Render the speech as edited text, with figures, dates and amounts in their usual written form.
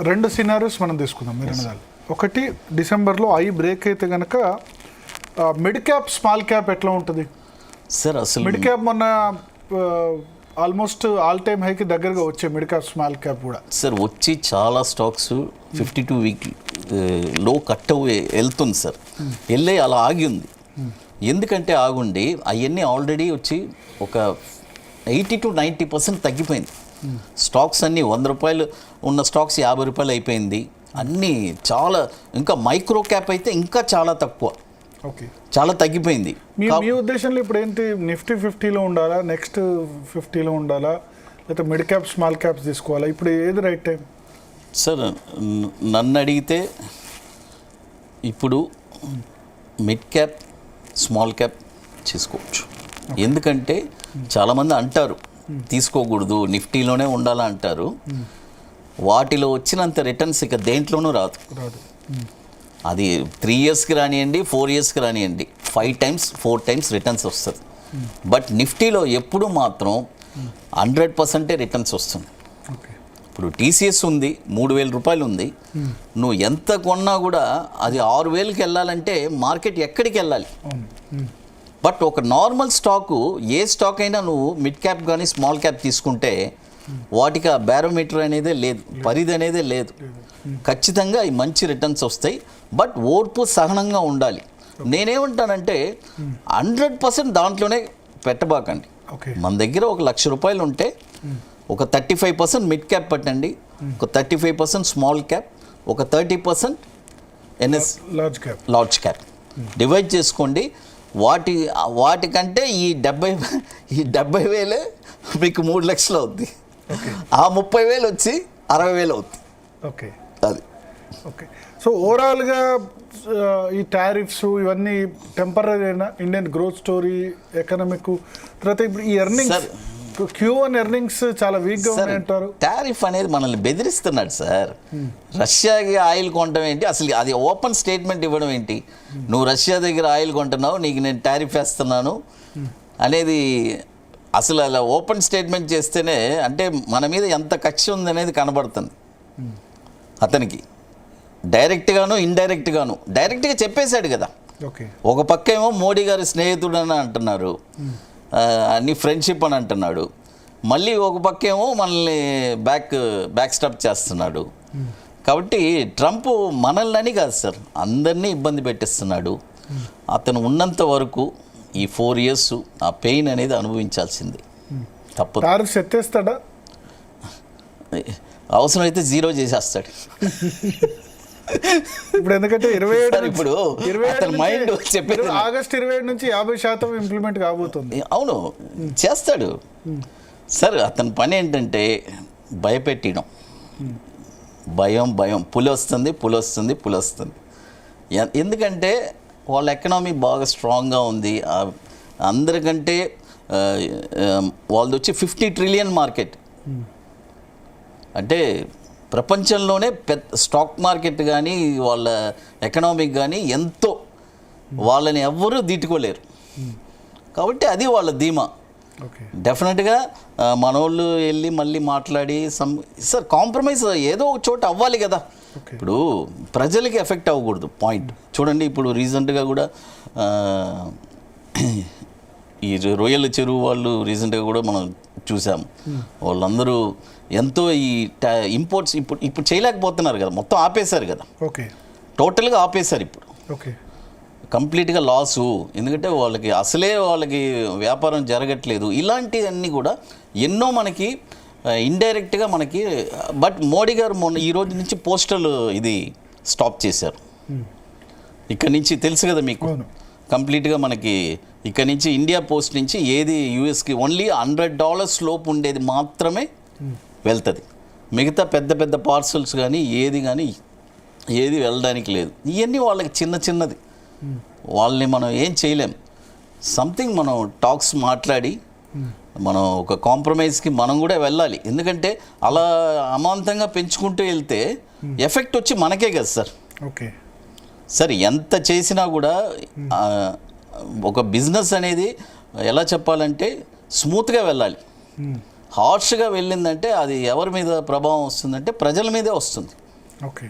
రెండు సినారియోస్ మనం తీసుకుందాం మీరు అన్నదాలు. ఒకటి డిసెంబర్లో ఐ బ్రేక్ అయితే కనుక మిడ్ క్యాప్ స్మాల్ క్యాప్ ఎట్లా ఉంటుంది సార్? అసలు మిడ్ క్యాప్ మొన్న ఆల్మోస్ట్ ఆల్ టైమ్ హైకి దగ్గరగా వచ్చే మిడ్ క్యాప్ స్మాల్ క్యాప్ కూడా సార్ వచ్చి చాలా స్టాక్స్ 52 వీక్ లో కట్ వెళ్తుంది సార్. వెళ్ళే అలా ఆగి ఉంది. ఎందుకంటే ఆగుండి అవన్నీ ఆల్రెడీ వచ్చి ఒక 80 to 90% తగ్గిపోయింది. స్టాక్స్ అన్నీ 100 రూపాయలు ఉన్న స్టాక్స్ 50 రూపాయలు అయిపోయింది. అన్నీ చాలా, ఇంకా మైక్రో క్యాప్ అయితే ఇంకా చాలా తక్కువ, ఓకే, చాలా తగ్గిపోయింది. మీ ఉద్దేశంలో ఇప్పుడు ఏంటి, నిఫ్టీ 50లో ఉండాలా, నెక్స్ట్ 50లో ఉండాలా, లేకపోతే మిడ్ క్యాప్ స్మాల్ క్యాప్స్ తీసుకోవాలా? ఇప్పుడు ఏది రైట్ టైం సార్? నన్ను అడిగితే ఇప్పుడు మిడ్ క్యాప్ స్మాల్ క్యాప్ చేసుకోవచ్చు. ఎందుకంటే చాలామంది అంటారు తీసుకోకూడదు, నిఫ్టీలోనే ఉండాలా అంటారు. వాటిలో వచ్చినంత రిటర్న్స్ ఇక దేంట్లోనూ రాదు. అది 3 ఇయర్స్కి రానియండి, 4 ఇయర్స్కి రానియండి, 5 times 4 times రిటర్న్స్ వస్తుంది. బట్ నిఫ్టీలో ఎప్పుడు మాత్రం 100% రిటర్న్స్ వస్తుంది. ఇప్పుడు టీసీఎస్ ఉంది, 3,000 రూపాయలు ఉంది. నువ్వు ఎంత కొన్నా కూడా అది 6,000కి వెళ్ళాలంటే మార్కెట్ ఎక్కడికి వెళ్ళాలి? బట్ ఒక నార్మల్ స్టాకు, ఏ స్టాక్ అయినా నువ్వు మిడ్ క్యాప్ కానీ స్మాల్ క్యాప్ తీసుకుంటే వాటికి ఆ బ్యారోమీటర్ అనేదే లేదు, పరిధి అనేదే లేదు. ఖచ్చితంగా ఈ మంచి రిటర్న్స్ వస్తాయి. బట్ ఓర్పు సహనంగా ఉండాలి. నేనేమంటానంటే 100% దాంట్లోనే పెట్టబాకండి. మన దగ్గర ఒక 1,00,000 రూపాయలు ఉంటే ఒక 35% మిడ్ క్యాప్ పెట్టండి, ఒక 35% స్మాల్ క్యాప్, ఒక 30% లార్జ్ క్యాప్ డివైడ్ చేసుకోండి. వాటికంటే ఈ 70,000 మీకు 3 లక్షలు అవుద్ది. ఆ 30,000 వచ్చి 60,000 అవుద్ది. ఓకే, అది ఓకే. సో ఓవరాల్గా ఈ టారిఫ్స్ ఇవన్నీ టెంపరీ అయినా ఇండియన్ గ్రోత్ స్టోరీ, ఎకనామిక్, తర్వాత ఇప్పుడు ఈ ఎర్నింగ్స్ Q1 ఎర్నింగ్స్ చాలా వీక్గా ఉన్నాయంటారు. టారిఫ్ అనేది మనల్ని బెదిరిస్తున్నాడు సార్. రష్యాకి ఆయిల్ కొనడం ఏంటి, అసలు అది ఓపెన్ స్టేట్మెంట్ ఇవ్వడం ఏంటి? నువ్వు రష్యా దగ్గర ఆయిల్ కొంటున్నావు, నీకు నేను టారిఫ్ వేస్తున్నాను అనేది అసలు అలా ఓపెన్ స్టేట్మెంట్ చేస్తేనే అంటే మన మీద ఎంత కక్ష ఉందనేది కనబడుతుంది అతనికి. డైరెక్ట్గాను ఇండైరెక్ట్గాను. డైరెక్ట్గా చెప్పేశాడు కదా. ఒక పక్క ఏమో మోడీ గారి స్నేహితుడు అని అంటున్నారు, అన్ని ఫ్రెండ్షిప్ అని అంటున్నాడు. మళ్ళీ ఒక పక్క ఏమో మనల్ని బ్యాక్ స్టాప్ చేస్తున్నాడు. కాబట్టి ట్రంప్ మనల్ని అని కాదు సార్, అందరినీ ఇబ్బంది పెట్టిస్తున్నాడు. అతను ఉన్నంత వరకు ఈ 4 years ఆ పెయిన్ అనేది అనుభవించాల్సింది, తప్పదు. టారిఫ్స్ ఎత్తేస్తాడా? అవసరమైతే 0 చేసేస్తాడు. ఇప్పుడు ఎందుకంటే 27 ఇప్పుడు మైండ్ చెప్పేది ఆగస్ట్ 27 నుంచి 50% ఇంప్లిమెంట్ కాబోతుంది. అవును, చేస్తాడు సార్. అతని పని ఏంటంటే భయపెట్టడం. భయం పులి వస్తుంది. ఎందుకంటే వాళ్ళ ఎకనామీ బాగా స్ట్రాంగ్గా ఉంది. అందరికంటే వాళ్ళది వచ్చి 50 trillion మార్కెట్. అంటే ప్రపంచంలోనే పెద్ద స్టాక్ మార్కెట్ కానీ వాళ్ళ ఎకనామిక్ కానీ ఎంతో, వాళ్ళని ఎవ్వరూ దీటుకోలేరు. కాబట్టి అది వాళ్ళ ధీమా. డెఫినెట్గా మనోళ్ళు వెళ్ళి మళ్ళీ మాట్లాడి సార్ కాంప్రమైజ్ ఏదో ఒక చోట అవ్వాలి కదా. ఇప్పుడు ప్రజలకి ఎఫెక్ట్ అవ్వకూడదు. పాయింట్ చూడండి, ఇప్పుడు రీసెంట్గా కూడా ఈ రొయ్యల చెరువు వాళ్ళు రీసెంట్గా కూడా మనం చూసాము. వాళ్ళందరూ ఎంతో ఈ ఇంపోర్ట్స్ ఇప్పుడు చేయలేకపోతున్నారు కదా, మొత్తం ఆపేశారు కదా. టోటల్గా ఆపేశారు ఇప్పుడు. కంప్లీట్గా లాసు. ఎందుకంటే వాళ్ళకి వ్యాపారం జరగట్లేదు. ఇలాంటివన్నీ కూడా ఎన్నో మనకి ఇండైరెక్ట్గా మనకి. బట్ మోడీ గారు ఈ రోజు నుంచి పోస్టల్ ఇది స్టాప్ చేశారు. ఇక్కడ నుంచి తెలుసు కదా మీకు, కంప్లీట్గా మనకి ఇక్కడ నుంచి ఇండియా పోస్ట్ నుంచి ఏది యూఎస్కి ఓన్లీ $100 లోపు ఉండేది మాత్రమే వెళ్తుంది. మిగతా పెద్ద పార్సల్స్ కానీ ఏది వెళ్ళడానికి లేదు. ఇవన్నీ వాళ్ళకి చిన్నది. వాళ్ళని మనం ఏం చేయలేం. సంథింగ్ మనం టాక్స్ మాట్లాడి మనం ఒక కాంప్రమైజ్కి మనం కూడా వెళ్ళాలి. ఎందుకంటే అలా అమాంతంగా పెంచుకుంటూ వెళ్తే ఎఫెక్ట్ వచ్చి మనకే కదా సార్. సార్ ఎంత చేసినా కూడా ఒక బిజినెస్ అనేది ఎలా చెప్పాలంటే స్మూత్గా వెళ్ళాలి. హార్ష్గా వెళ్ళిందంటే అది ఎవరి మీద ప్రభావం వస్తుందంటే ప్రజల మీదే వస్తుంది. ఓకే